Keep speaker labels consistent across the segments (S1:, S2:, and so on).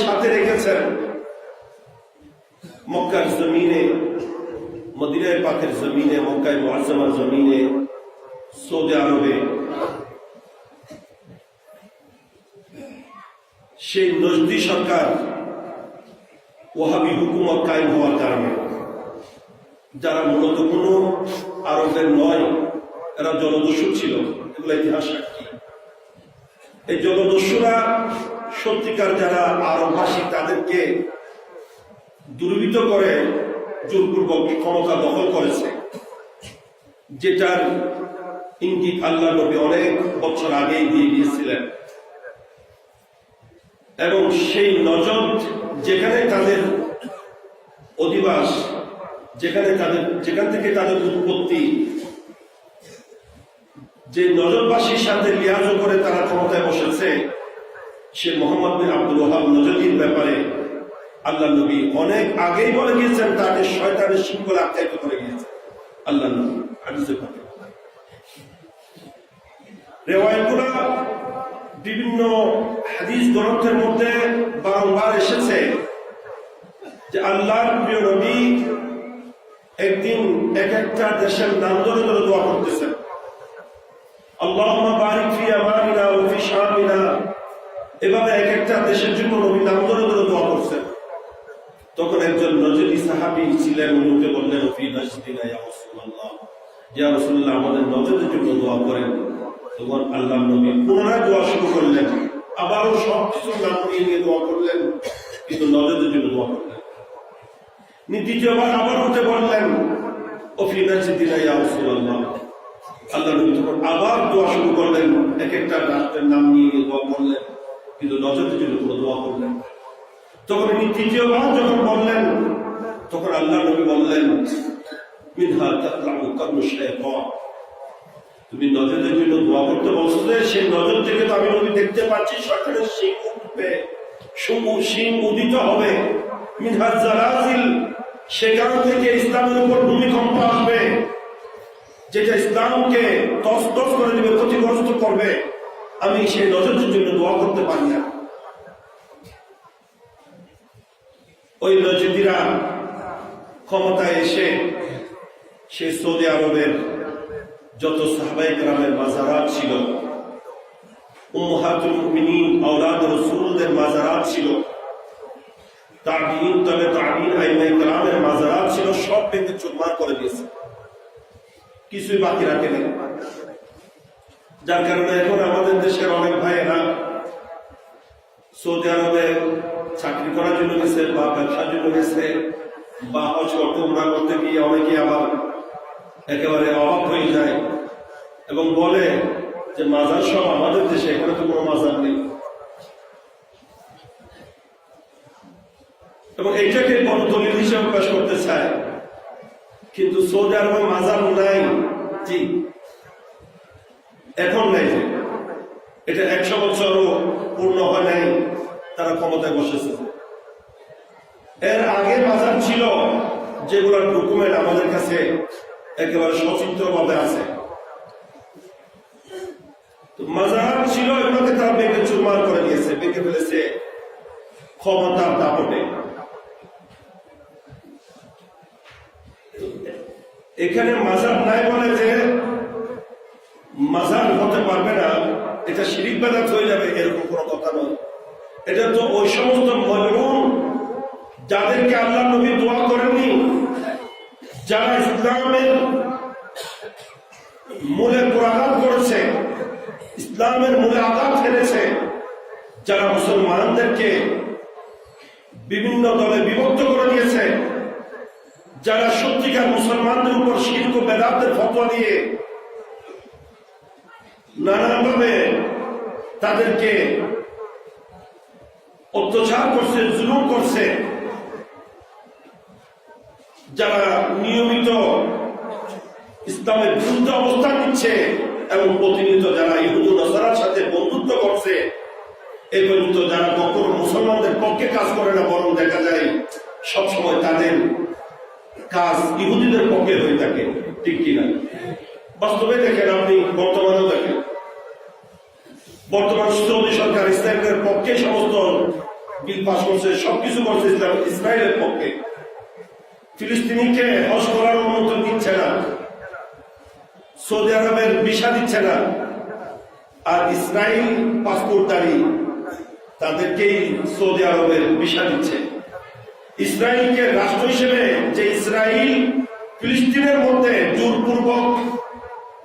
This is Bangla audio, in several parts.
S1: সাথে রেখেছেন মক্কার জমিনে, মদিনায় পাকের জমিনে, মক্কায় মুআজ্জামার জমিনে, সৌদি আরবে সেই নজদি সরকার ওয়াহাবি হুকুমত কায়েম হওয়ার কারণে যারা মূলত কোন আরবের নয়, এরা জলদস্যু ছিল। এগুলো ইতিহাস সাক্ষী। এই জলদস্যুরা সত্যিকার যারা আরববাসী তাদেরকে দুর্বৃত্ত করে জোরপূর্বক ক্ষমতা দখল করেছে, যেটার ইঙ্গিত আল্লাহ নবী অনেক বছর আগেই দিয়ে গিয়েছিলেন। এবং সেই নজদ যেখানে তাদের অধিবাস, যেখান থেকে তাদের উৎপত্তি, যে নজরবাসীর সাথে লিয়াজ করে তারা ক্ষমতায় বসেছে, সে মোহাম্মদ বিন আব্দুল ওয়াহাব নজদির ব্যাপারে আল্লাহ নবী অনেক আগেই বলে গিয়েছেন, তাকে শয়তানের শৃঙ্খলে আখ্যায়িত করে গিয়েছেন আল্লাহ নবী হাদিসে পাকে। রিওয়ায়াতগুলো বিভিন্ন হাদিস গ্রন্থের মধ্যে বারংবার এসেছে যে আল্লাহর প্রিয় নবী একদিন এক একটা দেশের নাম ধরে ধরে দোয়া করতেছেন, আল্লাহুম্মা বারিক ফি আমানিনা ওয়া ফি শামিনা। এভাবে এক একটা দেশের জন্য নবী নাম ধরে ধরে দোয়া করছেন। তখন একজন নজদি সাহাবী ছিলেন, উনি বললেন, ফি নাজদিনা ইয়া রাসূলুল্লাহ, ইয়া রাসূলুল্লাহ, আমাদের নজদের জন্য দোয়া করেন। তখন আল্লাহর নবী পুনরায় দোয়া শুরু করলেন, আবারও সব কিছুর নাম নিয়ে দোয়া করলেন, কিন্তু নজদের জন্য দোয়া করলেন। দ্বিতীয়বার আবার উঠে বললেন, ও ফি নাজদিনা ইয়া রাসূলুল্লাহ। আল্লাহ নবী তখন আবার দোয়া শুরু করলেন, এক একটা রাষ্ট্রের নাম নিয়ে দোয়া করলেন, কিন্তু নজরের জন্য কোনো দোয়া করলেন। তখন তিনি তৃতীয়বার যখন বললেন, তখন আল্লাহ নবী বললেন, মিনহা তাতলাউ কারনু শাইতান। তুমি নজরের জন্য দোয়া করতে বলছো যে সেই নজর থেকে তো আমি নবী দেখতে পাচ্ছি শয়তানের শিং উঠবে, শিং উদিত হবে। মিনহা জালাজিল, সেখান থেকে ইসলামের উপর ভূমিকম্প আসবে, যেটা ইসলামকে তছনছ করে দিবে, ক্ষতিগ্রস্ত করবে। আমি সেই নজরের জন্য দোয়া করতে পারি না। ওই নজদিরা ক্ষমতায় এসে সে সৌদি আরবের যত সাহাবায়ে কেরামের মাজারাত ছিল, উম্মাহাতুল মুমিনিন আওলাদ রাসূলদের মাজারাত ছিল, তাবিঈন তবে তাবিঈন আইমায়ে কেরামের মাজারাত ছিল, সব ভেঙে চুরমার করে দিয়েছে, কিছুই বাকি রাখেনি। যার কারণে এখন আমাদের দেশের অনেক ভাইয়েরা সৌদি আরবে চাকরি করার জন্য গেছে, বা ব্যবসার জন্য গেছে, বা হজ করতে উমরা করতে গিয়ে অনেকে আবার একেবারে অবাক হয়ে যায় এবং বলে যে মাজার সব আমাদের দেশে, এখানে তো কোনো মাজার নেই। এবং এইটাকে বড় দলিল হিসেবে পেশ করতে চায়, কিন্তু সৌদি আরবে মাজার নাই। জি, এখন নাই, এটা 100 বছরও পূর্ণ হয় নাই, তারা ক্ষমতায় বসেছে। এর আগে মাজার ছিল, যেগুলোর ডকুমেন্ট আমাদের কাছে একেবারে সচিত্র ভাবে আছে। মাজার ছিল, এগুলোকে তারা ভেঙে চুরমার করে দিয়েছে, ভেঙে ফেলেছে ক্ষমতার দাপটে। এখানে মাজার নাই বলে যে মাজার হতে পারবে না, এটা শিরিক বেদাত হয়ে যাবে, এরকম কোনো কথা নয়। এটা তো ওই সমস্ত মজলুম যাদেরকে আল্লাহ নবী দোয়া করেননি, যারা ইসলামের মূলে আঘাত করেছে, ইসলামের মূলে আঘাত ফেলেছে, যারা মুসলমানদেরকে বিভিন্ন দলে বিভক্ত করে দিয়েছে, যারা সত্যিকার মুসলমানদের উপর শিরক ও বেদাতের ফতোয়া দিয়ে নানাভাবে তাদেরকে অত্যাচার করছে, জুলুম করছে, যারা নিয়মিত ইসলামের বিরুদ্ধে অবস্থান নিচ্ছে এবং প্রতিনিয়ত যারা ইহুদ ও নাসারার সাথে বন্ধুত্ব করছে, এই পর্যন্ত যারা কখনো মুসলমানদের পক্ষে কাজ করে না, বরং দেখা যায় সবসময় তাদের কাজ ইহুদিদের পক্ষে হয়ে থাকে। ঠিক কিনা? বাস্তবে দেখেন, আপনি বর্তমানেও দেখেন, বর্তমান সৌদি সরকার ইসলামের পক্ষে সমস্ত বিল পাস করছে, সবকিছু করছে ইসরায়েলের পক্ষে। ফিলিস্তিনিকে হজ করার অনুমতি দিচ্ছে না, সৌদি আরবের ভিসা দিচ্ছে না, আর ইসরায়েল পাসপোর্টধারী তাদেরকেই সৌদি আরবের ভিসা দিচ্ছে। ইসরায়েলকে রাষ্ট্র হিসেবে যে ইসরায়েল ফিলিস্তিনের মধ্যে জোরপূর্বক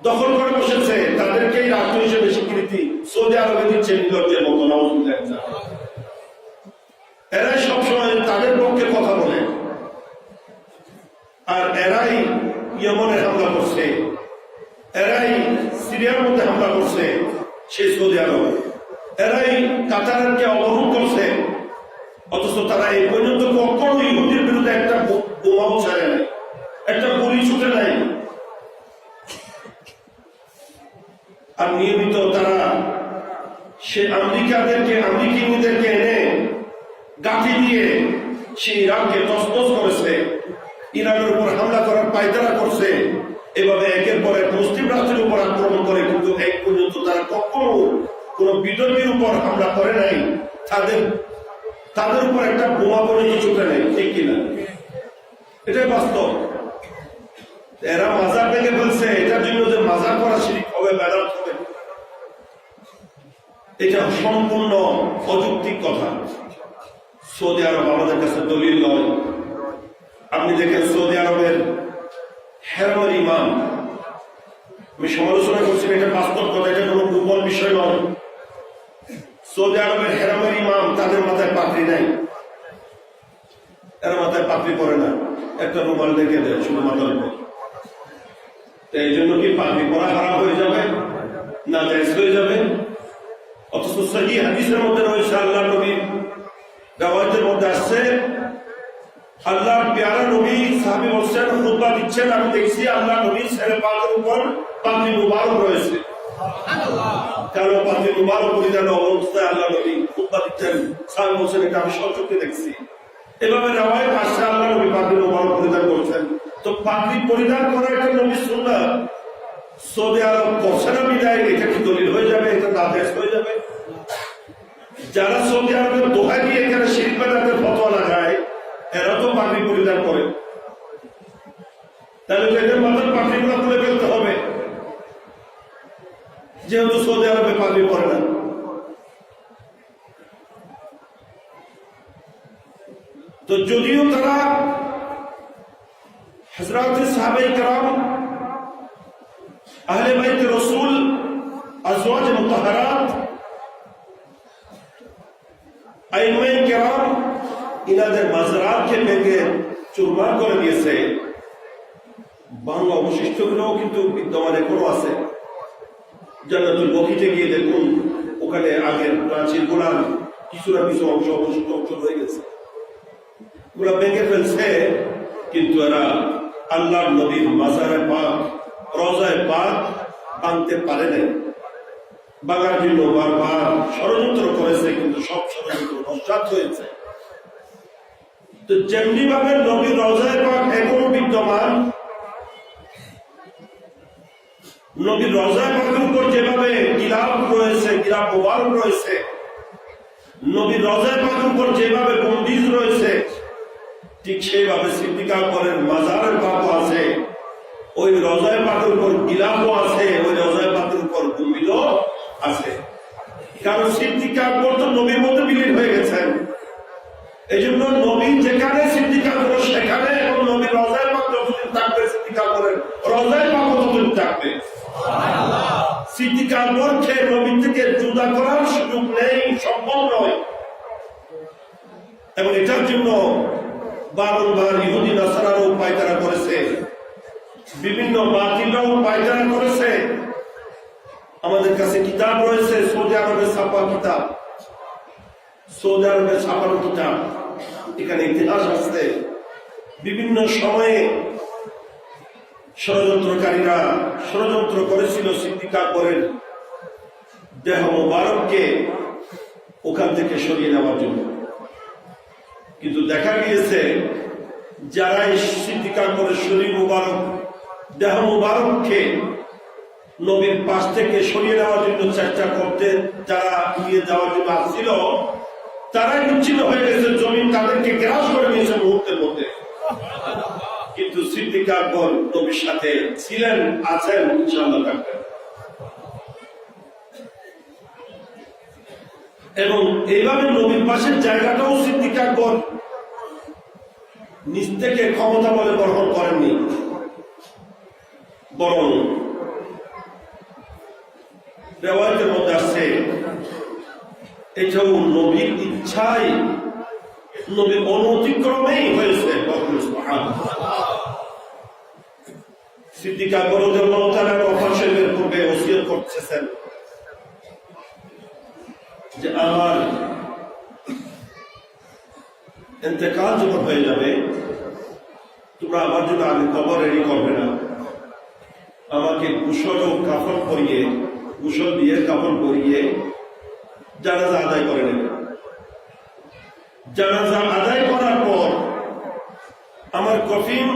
S1: দখল করে বসেছে, তাদেরকেই রাষ্ট্র হিসেবে স্বীকৃতি সৌদি আরবে দিচ্ছে নির্লজ্জের মতো। এরাই সবসময় তাদের পক্ষে কথা বলে, আর এরাই ইয়েমেনে হামলা করছে, এরাই সিরিয়ার মধ্যে হামলা করছে সেই সৌদি আরব, এরাই কাতারকে অবরোধ করছে, অথচ তারা এই পর্যন্ত কখনো ইহুদির বিরুদ্ধে একটা বোমাও ছাড়ে নাই, একটা গুলি ছুটে নাই। আর নিয়মিত তারা সে আমেরিকানদেরকে এনে গাঁথি দিয়ে সে ইরাককে তছনছ করেছে, ইরানের উপর হামলা করার পায়তারা করছে। এভাবে একের পর এক মুসলিম রাষ্ট্রের উপর আক্রমণ করে, কিন্তু এক পর্যন্ত তারা কখনো কোন বিধর্মীর উপর হামলা করে নাই, তাদের উপর একটা বোমা পর্যন্ত ছুটে নেই, ঠিক কিনা? এটাই বাস্তব। এরা মাজার ভেঙে ফেলছে, এটার জন্য যে মাজার করা শিরক হবে, বেদাত হবে, এটা সম্পূর্ণ অযৌক্তিক কথা। সৌদি আরব আমাদের কাছে দলিল নয়। আপনি দেখেন সৌদি আরবের হেরামের ইমাম, আমি সমালোচনা করছি, এটা বাস্তব কথা, এটা কোনো দুর্বল বিষয় নয়। সৌদি আরবের হেরামের ইমাম, তাদের মাথায় পাগড়ি নাই, এরা মাথায় পাগড়ি পরে না, একটা রুমাল রেখে দেয় শুধু মাথার উপর। এই জন্য কি পাগড়ি পরা খারাপ হয়ে যাবে, না জায়েজ হয়ে যাবে? অথচ সহিহ হাদিসের মধ্যে রয়েছে, আল্লাহর নবীর রিওয়ায়াতের মধ্যে আসছে, আল্লাহর প্যারা নবী সাহাবী বলছেন, খুতবা দিচ্ছেন, আমি দেখছি আল্লাহ নবীর ছেলে পাকের উপর পাগড়ি মুবারক রয়েছে। কারণ পাগড়ি মুবারক পরিধান অবস্থায় আল্লাহ নবী খুতবা দিচ্ছেন, সাহাবী বলছেন, এটা আমি সচক্ষে দেখছি। এভাবে রিওয়ায়াত আসছে আল্লাহ নবী পাগড়ি মুবারক পরিধান করছেন। তো পাগড়ি পরিধান করা একটা নবীর সুন্নাত, সৌদি আরব করছে না বিদায় এটা কি দলিল হয়ে যাবে, এটা নাজায়েজ হয়ে যাবে? যারা সৌদি আরবের দোহাই দিয়ে এখানে শিরক বেদাতের ফতোয়া লাগায়, এরা তো পাগড়ি পরিধান করে, তাহলে তো এদের মাথার পাগড়িগুলো খুলে ফেলতে হবে, যেহেতু সৌদি আরবে পাগড়ি পরে না। তো যদিও তারা হযরত সাহাবায়ে কেরাম, আহলে বাইত রাসূল, আজওয়াজ মুতাহহারাত, আইমায়ে কেরাম ইনাদের মাজারাতকে ভেঙে চুরমার করে দিয়েছে, বাংলা অবশিষ্টগুলোও কিন্তু বিদ্যমান এখনো আছে। জান্নাতুল বকিতে গিয়ে দেখুন, ওখানে আগের প্রাচীর গুলার কিছুটা কিছু অংশ অবশিষ্ট অংশ রয়ে গেছে, ওগুলা ভেঙে ফেলছে। কিন্তু এরা আল্লাহর নবীর মাজারে পাক, রওজায়ে পাক ভাঙতে পারে নাই। ভাঙার জন্য বারবার ষড়যন্ত্র করেছে, কিন্তু সব ষড়যন্ত্র নস্যাৎ হয়েছে। তো যেমনি ভাবে নবীর রওজায়ে পাক এখনো বিদ্যমান, নবীর রওজায়ে পাকের উপর যেভাবে গিলাফ রয়েছে, গিলাফ মোবারক রয়েছে, নবীর রওজায়ে পাকের উপর যেভাবে বন্দিজ রয়েছে, ঠিক সেইভাবে সিদ্দিক আকবরের মাজারের পাকও আছে, ওই রওজায়ে পাকের উপর গিলাফও আছে, ওই রওজায়ে পাকের উপর বন্দিজও আছে। কারণ সিদ্দিক আকবর তো নবীর মধ্যে বিলীন হয়ে গেছেন, এই জন্য নবী যেখানে সিদ্দিক আকবর সেখানে, এবং নবীর রওজায়ে পাক যতদিন থাকবে, সিদ্দিক আকবরের রওজায়ে পাক ততদিন থাকবে। সিদ্দিক আকবরকে নবী থেকে জুদা করার সুযোগ নেই, সম্ভব নয়। এবং এটার জন্য বারংবার ইহুদি নাসারাও পায়তারা করেছে, বিভিন্ন বাতিলরাও পায়তারা করেছে। আমাদের কাছে কিতাব রয়েছে, সৌদি আরবের ছাপা কিতাব, সৌদি আরবের ছাপানো কিতাব, এখানে ইতিহাস আছে। বিভিন্ন সময়ে ষড়যন্ত্রকারীরা ষড়যন্ত্র করেছিল সিদ্দিক আকবরের দেহ মোবারককে ওখান থেকে সরিয়ে নেওয়ার জন্য, কিন্তু দেখা গিয়েছে যারা সিদ্দিক আকবরের শরীর মুবারক, দেহ মুবারককে নবীর পাশ থেকে সরিয়ে নেওয়ার জন্য চেষ্টা করতে, যারা নিয়ে যাওয়ার জন্য আসছিল, তারাই বিচ্ছিন্ন হয়ে গেছে, জমিন তাদেরকে গ্রাস করে নিয়েছে মুহূর্তের মধ্যে। কিন্তু সিদ্দিক আকবর নবীর সাথে ছিলেন, আছেন, ইনশাআল্লাহ থাকবেন। এবং এইভাবে নবীর পাশের জায়গাটাও সিদ্দিক আকবর নিজ থেকে ক্ষমতা বলে গ্রহণ করেননি, বরং রেওয়ায়েতের মধ্যে আসছে এটাও নবীর ইচ্ছায়, নবীর অনতিক্রমেই হয়েছে। সিদ্দিক আকবর রাদিয়াল্লাহু তাআলা ওফাত শরীফের পূর্বে ওসিয়ত করতেছেন যে আমার ইন্তেকাল যখন হয়ে যাবে, তোমরা আমার জন্য আগে কবর রেডি করবে না, আমাকে গোসল ও কাফন করিয়ে, গোসল দিয়ে কাফন করিয়ে জানাজা আদায় করে নেবে। জানাজা আদায় করার পর আমার কফিন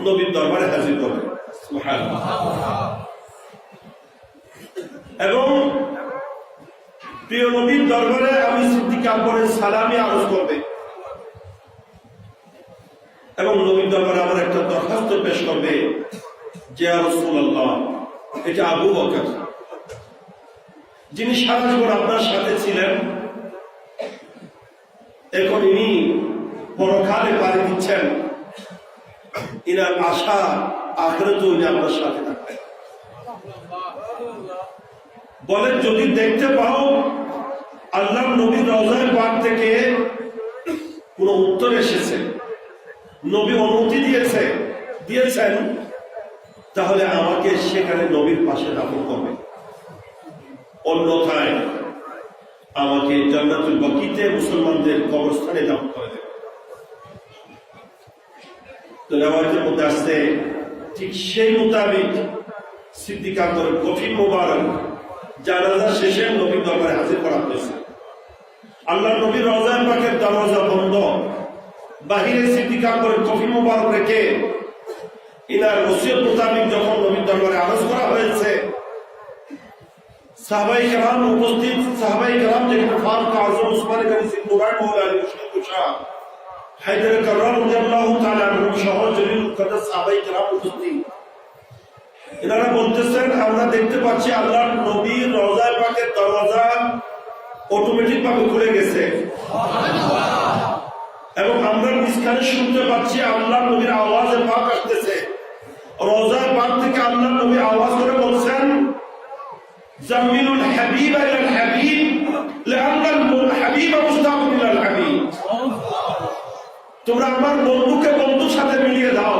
S1: নবীর দরবারে হাজির করবে এবং প্রিয় নবীর দরবারে আমি সিদ্দিক আকবরের সালামি আরজ করবে এবং নবীর দরবারে আমার একটা দরখাস্ত পেশ করবে যে ইয়া রাসূলুল্লাহ, এটা আবু বকর যিনি সারা জীবন আপনার সাথে ছিলেন, এখন ইনি পরকালে পাড়ি দিচ্ছেন, ইনার আশা আখিরাতেও উনি আপনার সাথে থাকবেন। বলেন যদি দেখতে পাও আল্লাহর নবীর রওজায়ে পাক থেকে কোন উত্তর এসেছে, নবী অনুমতি দিয়েছেন, তাহলে আমাকে সেখানে নবীর পাশে দাফন করবে, অন্যথায় আমাকে জান্নাতুল বাকিতে মুসলমানদের কবরস্থানে দাফন করে দেবে। তো রিওয়ায়াতের মধ্যে আসছে ঠিক সেই মোতাবেক সিদ্দিক আকবরের কফিন মোবারক জানাজা শেষে নবীর দরবারে হাজির করা হয়েছে। আল্লাহর নবীর রওজায়ে পাকের দরজা বন্ধ, বাহিরে সিদ্দিক আকবরের কফিন মোবারক রেখে ইনার ওসিয়ত মোতাবেক যখন নবীর দরবারে আরজ করা হয়েছে, সাহাবায়ে কেরাম উপস্থিত, সাহাবায়ে কেরাম যেখানে ফারুক আযম, উসমান গনি, নুরাইন মাওলা আলী মুশতাক হায়দার কাররাম রাদিয়াল্লাহু তাআলা আনহু সহ জলিল মুকদ্দাস সাহাবায়ে কেরাম উপস্থিত। এনারা বলতেছেন আমরা দেখতে পাচ্ছি আল্লাহর নবীর রওজায়ে পাকের দরজা অটোমেটিক ভাবে খুলে গেছে এবং আমরা নিষ্কানে শুনতে পাচ্ছি আল্লাহর নবীর আওয়াজে পাক আসতেছে। রওজায়ে পাক থেকে আল্লাহর নবী আওয়াজ করে বলছেন জামিলুল হাবিব ইলাল হাবিব লিআন্নাল হাবিব মুস্তাকুন ইলাল হাবিব, তোমরা আমার বন্ধুকে বন্ধুর সাথে মিলিয়ে দাও।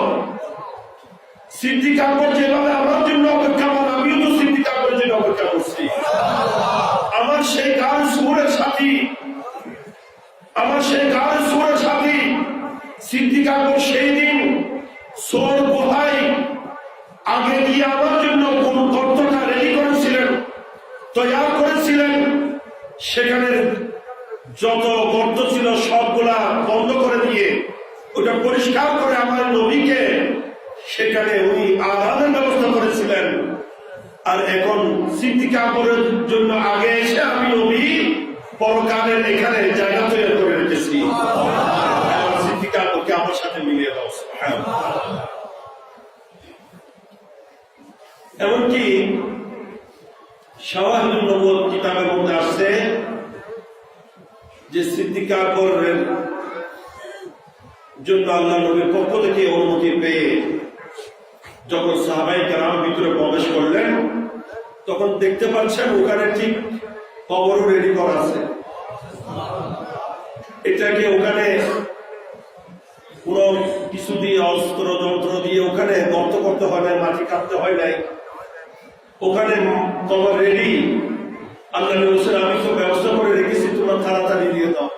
S1: সিদ্দিক আকবর যেভাবে আমার জন্য অপেক্ষা করেন, আমিও তো সিদ্দিক আকবরের জন্য অপেক্ষা করছি। আমার সেই গান সুরের সাথী, আমার সেই গান সুরের সাথী সিদ্দিক আকবর সেই দিন সোর গুহায় আগে গিয়ে আমার জন্য কোন গর্তটা রেডি করেছিলেন, তৈরি করেছিলেন। সেখানে যত গর্ত ছিল সবগুলা বন্ধ করে দিয়ে ওটা পরিষ্কার করে আমার নবীকে সেখানে উনি আযানের ব্যবস্থা করেছিলেন। আর এখন সিদ্দিক আকবরের জন্য আগে এসে আমি নবী পরকালের এখানে জায়গা তৈরি করে রেখেছি, সিদ্দিক আকবরকে আমার সাথে মিলিয়ে দাও। এমনকি শাওয়াহিদুন নবুওয়াত কিতাবের মধ্যে আসছে যে সিদ্দিক আকবরের জন্য আল্লাহ নবীর পক্ষ থেকে অনুমতি পেয়ে যখন সাহাবায়ে কেরাম ভিতরে প্রবেশ করলেন, তখন দেখতে পাচ্ছেন ওখানে ঠিক কবর রেডি করা আছে। এটাকে ওখানে কোন কিছু দিয়ে অস্ত্র যন্ত্র দিয়ে ওখানে গর্ত করতে হয় নাই, মাটি কাটতে হয় নাই, ওখানে কবর রেডি। আল্লাহ নবী বলেছেন আমি তো ব্যবস্থা করে রেখেছি, তোমরা তাড়াতাড়ি দিয়ে দাও।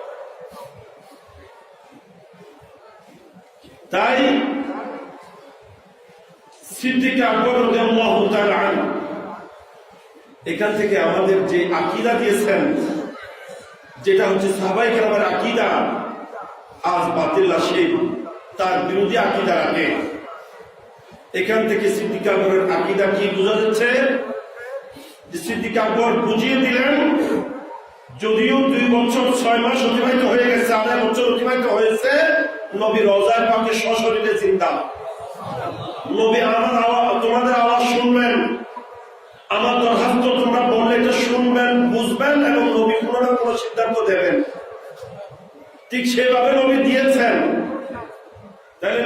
S1: তাই সিদ্দিক আকবর রাদিয়াল্লাহু তাআলা আনহু এখান থেকে আমাদের যে আকীদা দিয়েছেন, যেটা হচ্ছে সাহাবায়ে কেরামের আকীদা, আজ বাতিল সেই তার বিরোধী আকীদা রাখে। এখান থেকে সিদ্দিক আকবরের আকীদা কি বোঝা যাচ্ছে যে সিদ্দিক আকবর বুঝিয়ে দিলেন যদিও 2 বছর 6 মাস অতিবাহিত হয়ে গেছে, 2.5 বছর অতিবাহিত হয়েছে, নবী রওজায় পাকে সশরীরে জিন্দা। নবী আমার আওয়াজ, তোমাদের আওয়াজ শুনবেন, আমার দরখাস্ত তোমরা বললে এটা শুনবেন, বুঝবেন এবং নবী কোনো না কোনো সিদ্ধান্ত দেবেন। ঠিক সেভাবে নবী দিয়েছেন। তাহলে